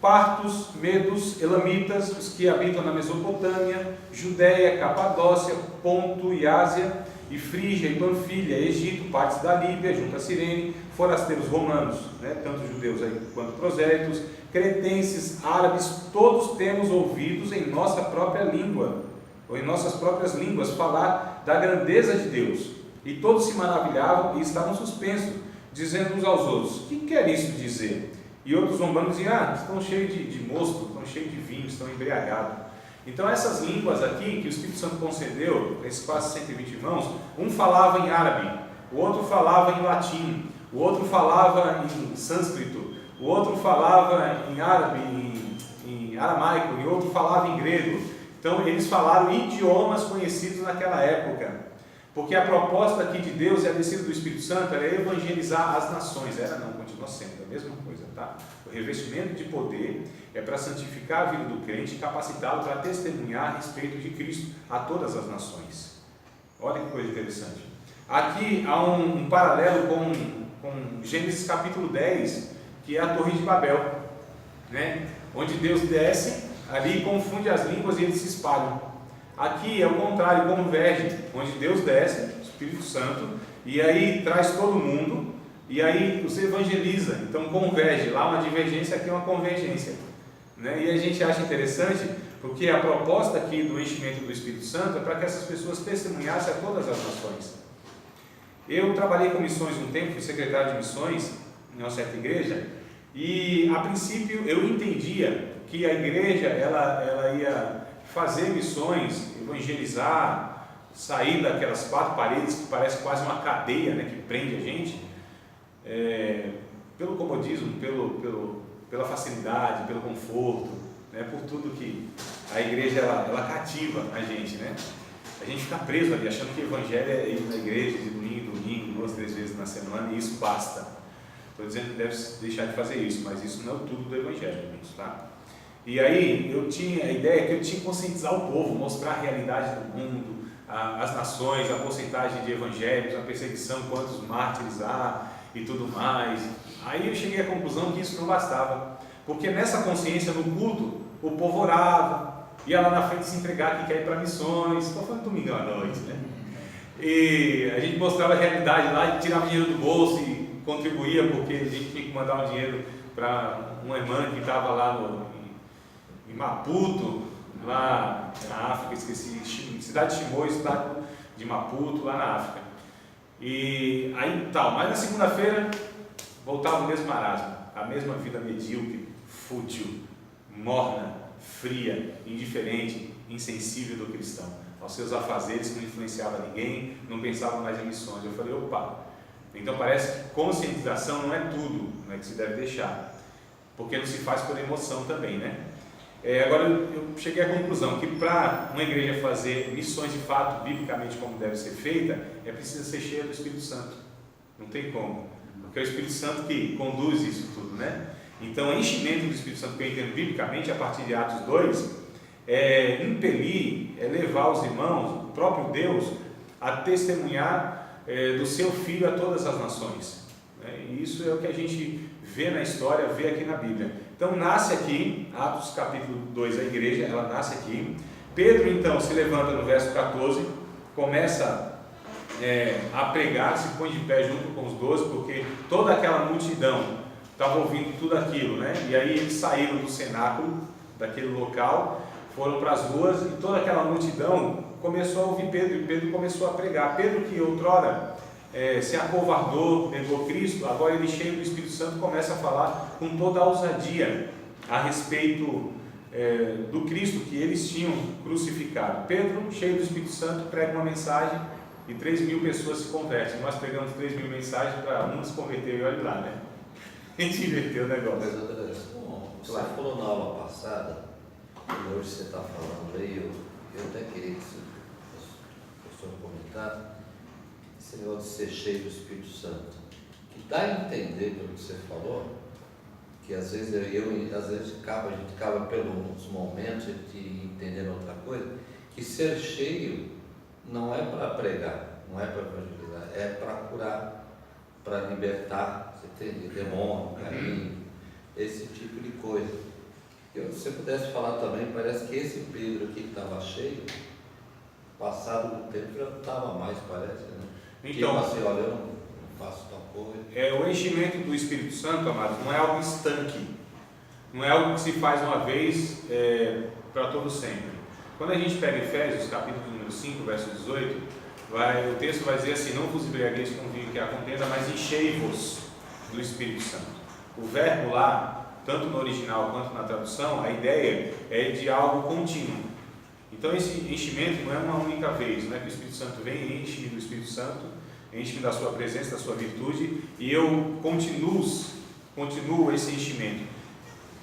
partos, medos, elamitas, os que habitam na Mesopotâmia, Judéia, Capadócia, Ponto e Ásia, e Frígia e Panfilha, Egito, partes da Líbia, junto a Cirene, forasteiros romanos, né, tanto judeus aí quanto prosélitos, cretenses, árabes, todos temos ouvidos em nossa própria língua, ou em nossas próprias línguas, falar da grandeza de Deus. E todos se maravilhavam e estavam suspensos, dizendo uns aos outros: que quer isso dizer? E outros zombando diziam: estão cheios de mosto, estão cheios de vinho, estão embriagados. Então essas línguas aqui, que o Espírito Santo concedeu, esses quase 120 irmãos, um falava em árabe, o outro falava em latim, o outro falava em sânscrito, o outro falava em árabe, em aramaico, e o outro falava em grego. Então eles falaram idiomas conhecidos naquela época. Porque a proposta aqui de Deus e a descida do Espírito Santo era evangelizar as nações. Continua sendo a mesma coisa, tá? O revestimento de poder é para santificar a vida do crente e capacitá-lo para testemunhar a respeito de Cristo a todas as nações. Olha que coisa interessante. Aqui há um paralelo com Gênesis capítulo 10, que é a Torre de Babel, né? Onde Deus desce ali confunde as línguas e eles se espalham. Aqui é o contrário, converge, onde Deus desce, o Espírito Santo, e aí traz todo mundo, e aí você evangeliza, então converge, lá uma divergência, aqui uma convergência, né? E a gente acha interessante, porque a proposta aqui do enchimento do Espírito Santo é para que essas pessoas testemunhassem a todas as nações. Eu trabalhei com missões um tempo, fui secretário de missões em uma certa igreja, e a princípio eu entendia que a igreja ela ia fazer missões, evangelizar, sair daquelas quatro paredes que parece quase uma cadeia, né, que prende a gente, pelo comodismo, pela facilidade, pelo conforto, né, por tudo que a igreja ela cativa a gente, né? A gente fica preso ali achando que o evangelho é ir na igreja de domingo em domingo, 2, 3 vezes na semana, e isso basta. Estou dizendo que deve deixar de fazer isso, mas isso não é tudo do evangelho, amigos, tá? E aí eu tinha a ideia que eu tinha que conscientizar o povo, mostrar a realidade do mundo, as nações, a porcentagem de evangélicos, a perseguição, quantos mártires há e tudo mais. Aí eu cheguei à conclusão que isso não bastava, porque nessa consciência no culto o povo orava, ia lá na frente se entregar que quer ir para missões. Estou falando domingão à noite, né? E a gente mostrava a realidade lá, tirava dinheiro do bolso e contribuía, porque a gente tinha que mandar um dinheiro para uma irmã que estava lá em Maputo, lá na África, esqueci, cidade de Chimoio, estado de Maputo, lá na África. E aí tal, mas na segunda-feira voltava o mesmo marasmo, a mesma vida medíocre, fútil, morna, fria, indiferente, insensível do cristão, aos seus afazeres que não influenciava ninguém, não pensava mais em missões. Eu falei, opa, então parece que conscientização não é tudo, né, que se deve deixar, porque não se faz por emoção também, né? Agora eu cheguei à conclusão que para uma igreja fazer missões de fato, biblicamente como deve ser feita, é preciso ser cheia do Espírito Santo, não tem como, porque é o Espírito Santo que conduz isso tudo, né? Então, o enchimento do Espírito Santo que eu entendo biblicamente, a partir de Atos 2, é impelir, é levar os irmãos, o próprio Deus, a testemunhar do seu Filho a todas as nações, né? E isso é o que a gente vê na história, vê aqui na Bíblia. Então, nasce aqui, Atos capítulo 2, a igreja, ela nasce aqui. Pedro, então, se levanta no verso 14, começa a pregar, se põe de pé junto com os 12, porque toda aquela multidão estava ouvindo tudo aquilo, né? E aí eles saíram do cenáculo, daquele local, foram para as ruas, e toda aquela multidão começou a ouvir Pedro, e Pedro começou a pregar. Pedro, que outrora se acovardou, negou Cristo, agora ele, cheio do Espírito Santo, começa a falar com toda a ousadia a respeito do Cristo que eles tinham crucificado. Pedro, cheio do Espírito Santo, prega uma mensagem e 3.000 pessoas se convertem. Nós pegamos 3.000 mensagens para uma se converter, e olha lá, né? A gente inverteu o negócio. Mas, André, você falou na aula passada, e hoje você está falando aí, eu até queria que o senhor comentasse, esse negócio de ser cheio do Espírito Santo, que dá a entender pelo que você falou, que às vezes a gente acaba pelos momentos de entender outra coisa, que ser cheio não é para pregar, não é para evangelizar, é para curar, para libertar, você entende? Demônio, caminho, esse tipo de coisa. Se você pudesse falar também, parece que esse Pedro aqui que estava cheio, passado do tempo já não estava mais, parece, né? Então, assim, olha, eu não faço tal coisa. O enchimento do Espírito Santo, amados, não é algo estanque, não é algo que se faz uma vez para todo sempre. Quando a gente pega Efésios, capítulo número 5, verso 18, o texto vai dizer assim: não vos embriagueis com vinho que há contenda, mas enchei-vos do Espírito Santo. O verbo lá, tanto no original quanto na tradução, a ideia é de algo contínuo. Então esse enchimento não é uma única vez, não é que o Espírito Santo vem e enche-me do Espírito Santo, enche-me da sua presença, da sua virtude, e eu continuo esse enchimento.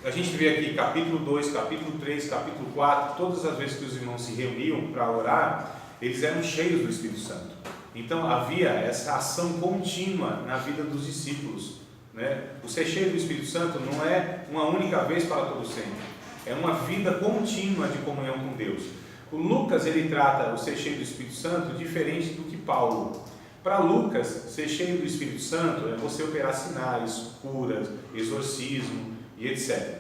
A gente vê aqui capítulo 2, capítulo 3, capítulo 4, todas as vezes que os irmãos se reuniam para orar, eles eram cheios do Espírito Santo. Então havia essa ação contínua na vida dos discípulos, né? O ser cheio do Espírito Santo não é uma única vez para todo sempre, é uma vida contínua de comunhão com Deus. O Lucas, ele trata o ser cheio do Espírito Santo diferente do que Paulo. Para Lucas, ser cheio do Espírito Santo é você operar sinais, curas, exorcismo e etc.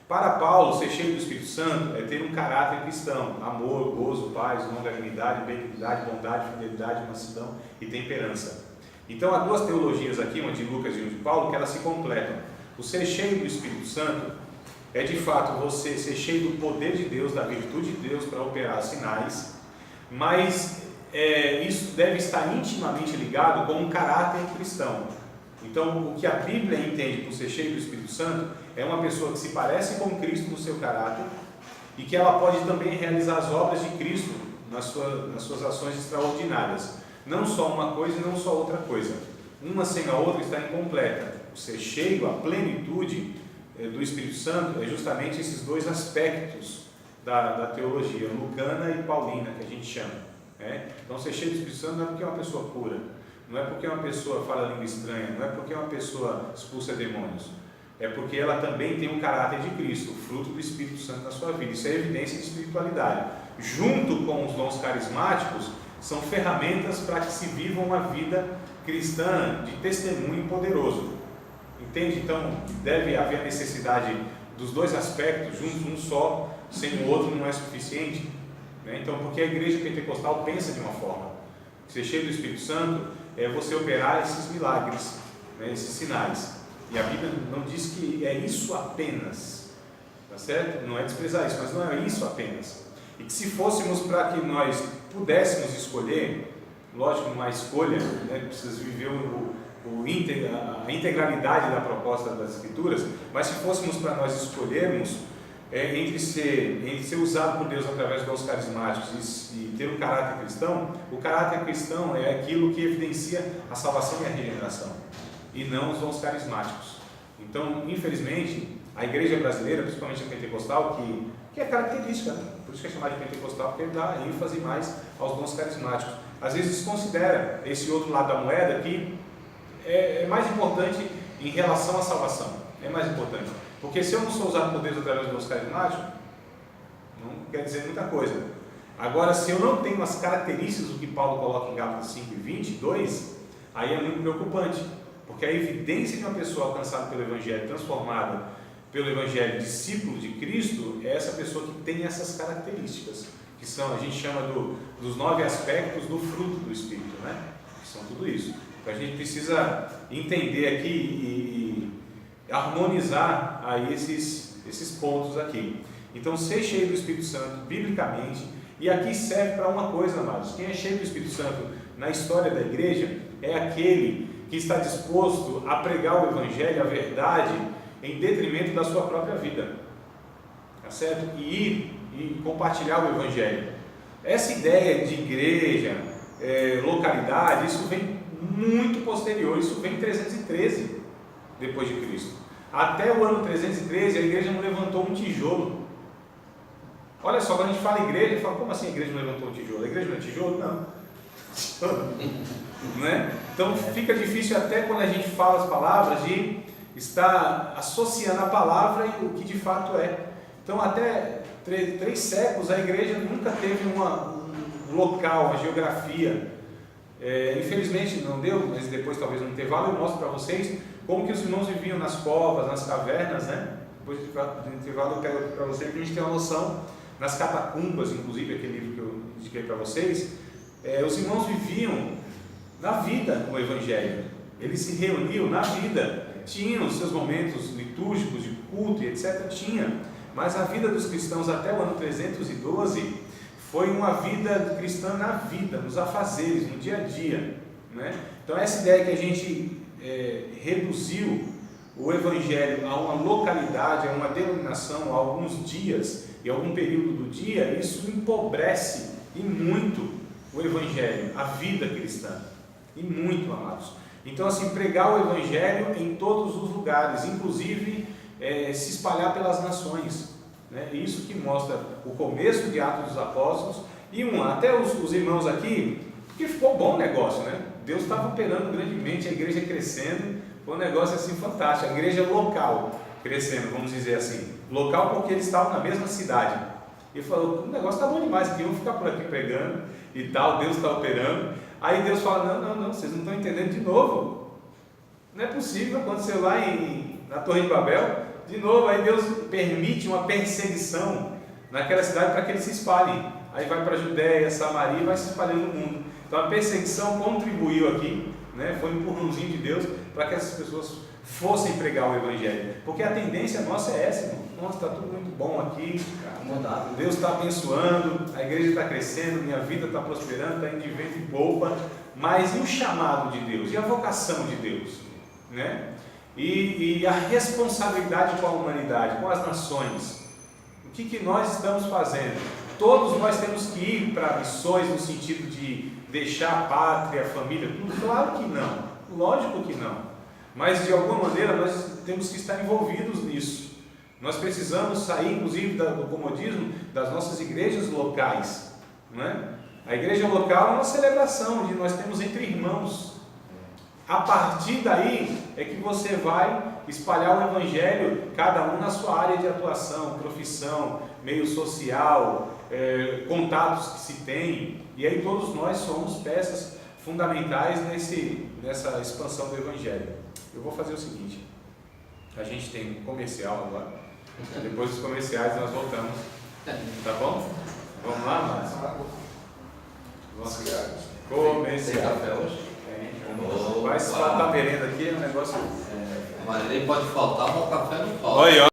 Para Paulo, ser cheio do Espírito Santo é ter um caráter cristão: amor, gozo, paz, longanimidade, benignidade, bondade, fidelidade, mansidão e temperança. Então há duas teologias aqui, uma de Lucas e uma de Paulo, que elas se completam. O ser cheio do Espírito Santo é de fato você ser cheio do poder de Deus, da virtude de Deus para operar sinais, mas isso deve estar intimamente ligado com um caráter cristão. Então, o que a Bíblia entende por ser cheio do Espírito Santo é uma pessoa que se parece com Cristo no seu caráter e que ela pode também realizar as obras de Cristo nas suas ações extraordinárias. Não só uma coisa e não só outra coisa. Uma sem a outra está incompleta. O ser cheio, a plenitude do Espírito Santo é justamente esses dois aspectos da teologia, lucana e paulina, que a gente chama. Então, ser cheio do Espírito Santo não é porque é uma pessoa pura, não é porque uma pessoa fala língua estranha, não é porque uma pessoa expulsa demônios, é porque ela também tem um caráter de Cristo, o fruto do Espírito Santo na sua vida. Isso é evidência de espiritualidade. Junto com os dons carismáticos, são ferramentas para que se viva uma vida cristã de testemunho poderoso. Entende? Então, deve haver a necessidade dos dois aspectos juntos, um só, sem o outro não é suficiente. Então, porque a igreja pentecostal pensa de uma forma: ser cheio do Espírito Santo é você operar esses milagres, esses sinais. E a Bíblia não diz que é isso apenas, tá certo? Não é desprezar isso, mas não é isso apenas. E que se fôssemos para que nós pudéssemos escolher, lógico, numa escolha, precisa viver a integralidade da proposta das Escrituras, mas se fôssemos para nós escolhermos entre ser usado por Deus através dos dons carismáticos e ter um caráter cristão, o caráter cristão é aquilo que evidencia a salvação e a regeneração, e não os dons carismáticos. Então, infelizmente, a igreja brasileira, principalmente a pentecostal, que é característica, por isso que é chamada de pentecostal, porque dá ênfase mais aos dons carismáticos, às vezes desconsidera esse outro lado da moeda que é mais importante em relação à salvação, é mais importante. Porque se eu não sou usado por Deus através dos dons carismáticos, não quer dizer muita coisa. Agora, se eu não tenho as características do que Paulo coloca em Gálatas 5:22, aí é muito preocupante, porque a evidência de uma pessoa alcançada pelo Evangelho, transformada pelo Evangelho, discípulo de Cristo, é essa pessoa que tem essas características, que são, a gente chama dos 9 aspectos do fruto do Espírito, que são tudo isso. Então a gente precisa entender aqui e harmonizar aí esses pontos aqui. Então, ser cheio do Espírito Santo, biblicamente, e aqui serve para uma coisa, amados: quem é cheio do Espírito Santo na história da igreja é aquele que está disposto a pregar o Evangelho, a verdade, em detrimento da sua própria vida, tá certo? E ir e compartilhar o Evangelho. Essa ideia de igreja, localidade, isso vem muito posterior, isso vem em 313 depois de Cristo. Até o ano 313 a igreja não levantou um tijolo. Olha só, quando a gente fala igreja, a gente fala: como assim a igreja não levantou um tijolo? A igreja não é tijolo? Não é? Então fica difícil até quando a gente fala as palavras de estar associando a palavra e o que de fato é. Então até 3 séculos a igreja nunca teve um local, uma geografia. Infelizmente não deu, mas depois talvez no intervalo eu mostro para vocês como que os irmãos viviam nas covas, nas cavernas, Depois do intervalo eu pego para vocês, para a gente ter uma noção, nas catacumbas, inclusive, aquele livro que eu indiquei para vocês, os irmãos viviam na vida o Evangelho, eles se reuniam na vida, tinham os seus momentos litúrgicos de culto e etc, mas a vida dos cristãos até o ano 312 foi uma vida cristã na vida, nos afazeres, no dia a dia, Então essa ideia que a gente reduziu o Evangelho a uma localidade, a uma denominação, a alguns dias e algum período do dia, isso empobrece e muito o Evangelho, a vida cristã, e muito, amados. Então, assim, pregar o Evangelho em todos os lugares, inclusive se espalhar pelas nações, Isso que mostra o começo de Atos dos Apóstolos, e até os irmãos aqui, porque ficou bom o negócio, Deus estava operando grandemente, a igreja crescendo, foi um negócio assim fantástico, a igreja local crescendo, vamos dizer assim, local porque eles estavam na mesma cidade. E falou: o negócio está bom demais aqui, vamos ficar por aqui pregando e tal, Deus está operando. Aí Deus fala: não, vocês não estão entendendo de novo. Não é possível, aconteceu lá na Torre de Babel, De novo, aí Deus permite uma perseguição naquela cidade para que eles se espalhem. Aí vai para a Judéia, Samaria e vai se espalhando no mundo. Então a perseguição contribuiu aqui, né? Foi um empurrãozinho de Deus para que essas pessoas fossem pregar o Evangelho. Porque a tendência nossa é essa, irmão. Nossa, está tudo muito bom aqui, Deus está abençoando, a igreja está crescendo, minha vida está prosperando, está indo de vento em polpa. Mas e o chamado de Deus? E a vocação de Deus? Né? E a responsabilidade com a humanidade, com as nações? O que nós estamos fazendo? Todos nós temos que ir para missões no sentido de deixar a pátria, a família, tudo? Claro que não, lógico que não. Mas de alguma maneira nós temos que estar envolvidos nisso. Nós precisamos sair, inclusive, do comodismo das nossas igrejas locais. Não é? A igreja local é uma celebração, onde nós temos entre irmãos. A partir daí é que você vai espalhar o Evangelho, cada um na sua área de atuação, profissão, meio social, contatos que se tem, e aí todos nós somos peças fundamentais nessa expansão do Evangelho. Eu vou fazer o seguinte, a gente tem um comercial agora, depois dos comerciais nós voltamos, tá bom? Vamos lá, Márcio? Comercial. Tem café hoje? Vai se faltar merenda aqui, é um negócio... Mas ele pode faltar, mas o café não falta. Olha aí, ó.